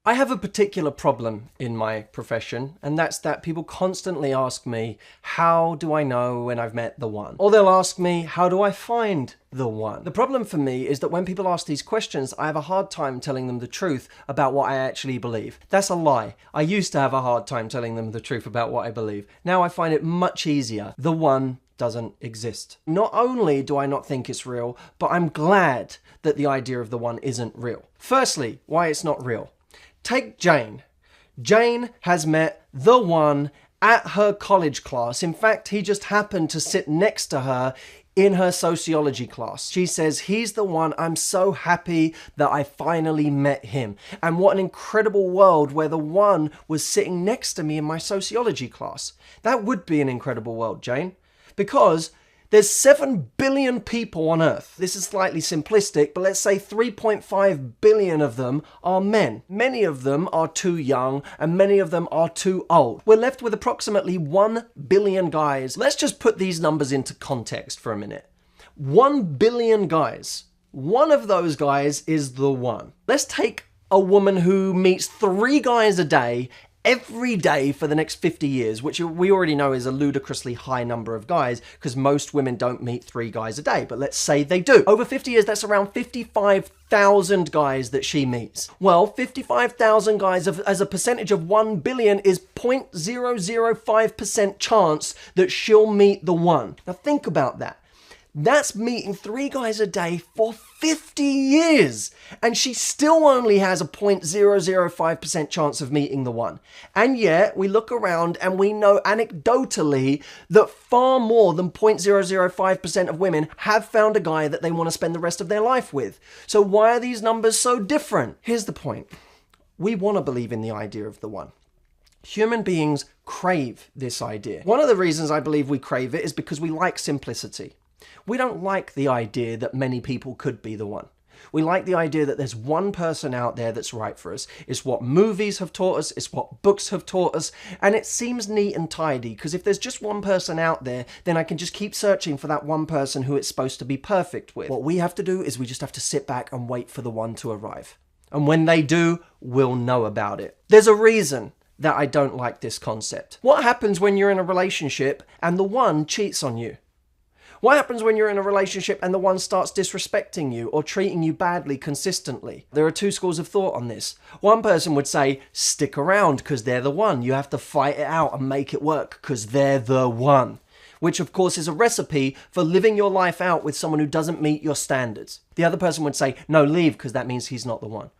I have a particular problem in my profession, and that's that people constantly ask me, how do I know when I've met the one? Or they'll ask me, how do I find the one? The problem for me is that when people ask these questions, I have a hard time telling them the truth about what I actually believe. That's a lie. I used to have a hard time telling them the truth about what I believe. Now I find it much easier. The one doesn't exist. Not only do I not think it's real, but I'm glad that the idea of the one isn't real. Firstly, why it's not real. Take Jane. Jane has met the one at her college class. In fact, he just happened to sit next to her in her sociology class. She says, he's the one. I'm so happy that I finally met him. And what an incredible world where the one was sitting next to me in my sociology class. That would be an incredible world, Jane, because there's 7 billion people on Earth. This is slightly simplistic, but let's say 3.5 billion of them are men. Many of them are too young, and many of them are too old. We're left with approximately 1 billion guys. Let's just put these numbers into context for a minute. 1 billion guys. One of those guys is the one. Let's take a woman who meets 3 guys a day, every day for the next 50 years, which we already know is a ludicrously high number of guys because most women don't meet 3 guys a day, but let's say they do. Over 50 years, that's around 55,000 guys that she meets. Well, 55,000 guys as a percentage of 1 billion is 0.005% chance that she'll meet the one. Now think about that. That's meeting 3 guys a day for 50 years. And she still only has a 0.005% chance of meeting the one. And yet we look around and we know anecdotally that far more than 0.005% of women have found a guy that they want to spend the rest of their life with. So why are these numbers so different? Here's the point. We want to believe in the idea of the one. Human beings crave this idea. One of the reasons I believe we crave it is because we like simplicity. We don't like the idea that many people could be the one. We like the idea that there's one person out there that's right for us. It's what movies have taught us, it's what books have taught us, and it seems neat and tidy, because if there's just one person out there, then I can just keep searching for that one person who it's supposed to be perfect with. What we have to do is we just have to sit back and wait for the one to arrive. And when they do, we'll know about it. There's a reason that I don't like this concept. What happens when you're in a relationship and the one cheats on you? What happens when you're in a relationship and the one starts disrespecting you or treating you badly consistently? There are 2 schools of thought on this. One person would say, stick around because they're the one. You have to fight it out and make it work because they're the one. Which of course is a recipe for living your life out with someone who doesn't meet your standards. The other person would say, no, leave because that means he's not the one.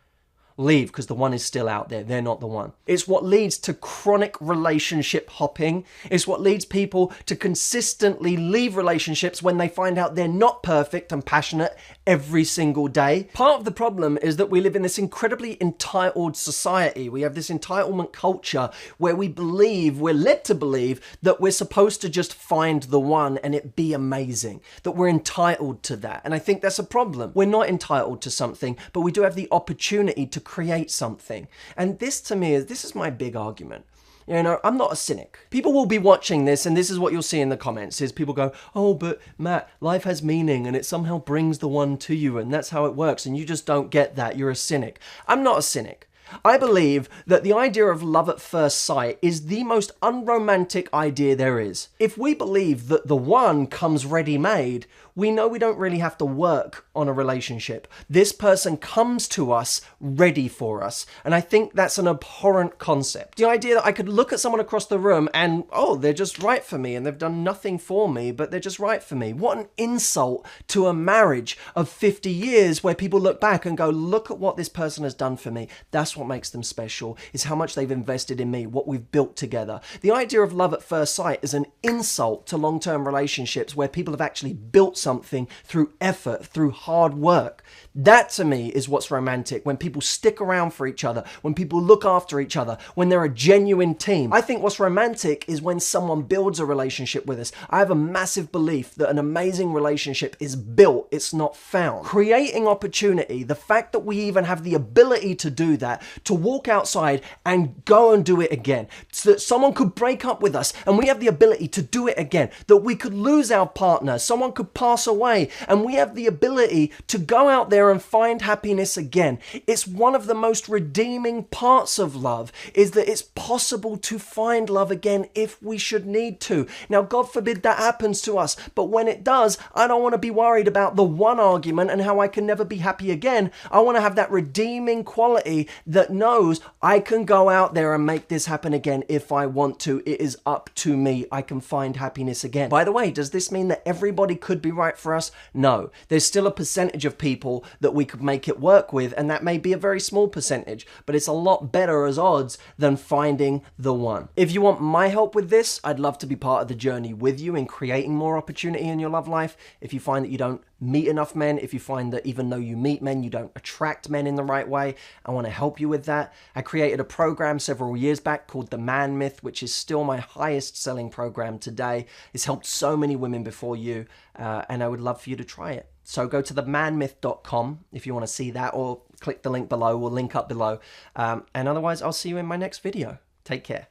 Leave because the one is still out there. They're not the one. It's what leads to chronic relationship hopping. It's what leads people to consistently leave relationships when they find out they're not perfect and passionate every single day. Part of the problem is that we live in this incredibly entitled society. We have this entitlement culture where we believe, we're led to believe that we're supposed to just find the one and it be amazing, that we're entitled to that. And I think that's a problem. We're not entitled to something, but we do have the opportunity to create something. And this to me this is my big argument. You know, I'm not a cynic. People will be watching this and this is what you'll see in the comments is people go, oh, but Matt, life has meaning and it somehow brings the one to you and that's how it works and you just don't get that. You're a cynic. I'm not a cynic. I believe that the idea of love at first sight is the most unromantic idea there is. If we believe that the one comes ready-made, we know we don't really have to work on a relationship. This person comes to us ready for us. And I think that's an abhorrent concept. The idea that I could look at someone across the room and, oh, they're just right for me and they've done nothing for me, but they're just right for me. What an insult to a marriage of 50 years where people look back and go, look at what this person has done for me. That's what makes them special, is how much they've invested in me, what we've built together. The idea of love at first sight is an insult to long-term relationships where people have actually built something through effort, through hard work. That to me is what's romantic, when people stick around for each other, when people look after each other, when they're a genuine team. I think what's romantic is when someone builds a relationship with us. I have a massive belief that an amazing relationship is built, it's not found. Creating opportunity, the fact that we even have the ability to do that, to walk outside and go and do it again, so that someone could break up with us and we have the ability to do it again, that we could lose our partner, someone could pass away and we have the ability to go out there there and find happiness again. It's one of the most redeeming parts of love, is that it's possible to find love again if we should need to. Now, God forbid that happens to us, but when it does, I don't want to be worried about the one argument and how I can never be happy again. I want to have that redeeming quality that knows I can go out there and make this happen again if I want to. It is up to me. I can find happiness again. By the way, does this mean that everybody could be right for us? No. There's still a percentage of people that we could make it work with, and that may be a very small percentage, but it's a lot better as odds than finding the one. If you want my help with this, I'd love to be part of the journey with you in creating more opportunity in your love life. If you find that you don't meet enough men, if you find that even though you meet men, you don't attract men in the right way, I want to help you with that. I created a program several years back called The Man Myth, which is still my highest selling program today. It's helped so many women before you, and I would love for you to try it. So go to themanmyth.com if you want to see that, or click the link below. We'll link up below. And otherwise, I'll see you in my next video. Take care.